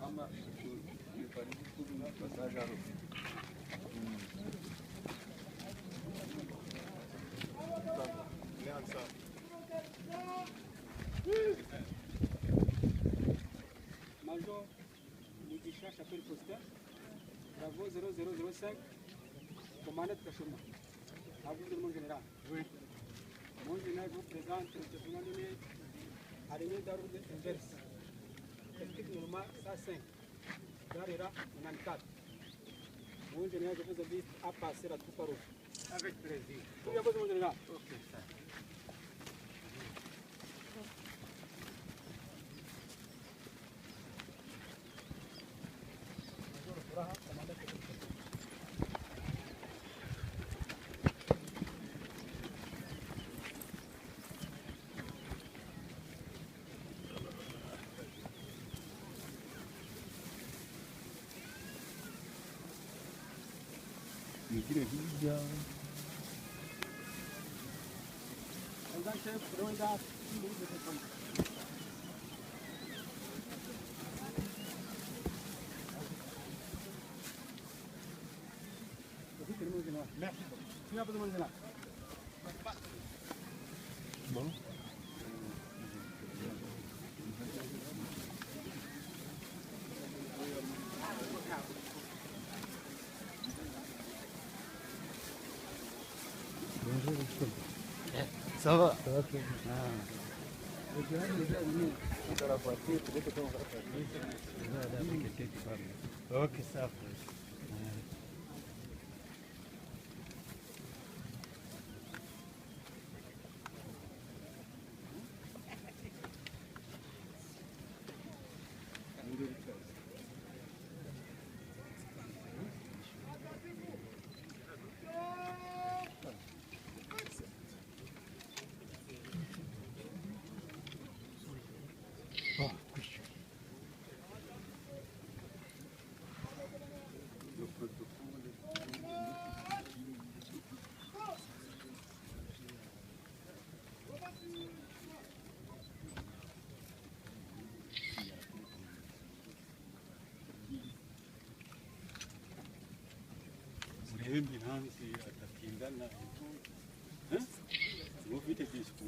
ama karibu kumi basaga ro Major Mugisha Chapelle Costa, Bravo 0005, commandant Kachoma. À vous, mon général. Oui. Mon général vous présente le document donné à l'année d'ordre inverse. Technique normale 105. Darira 94. Mon général, je vous invite à passer la troupe à rouge. Avec plaisir. Tout bien, mon général. Ok, ça. Nikire hija Chef, Ronda, merci. Tu n'as pas de mon général. bon Bonjour, monsieur. ça va Ça va très bien. le gars il est venu dans la voiture peut-être qu'on va faire Je vais aller avec quelqu'un qui parle. ok ça va murebe nansi atakindana ufite disco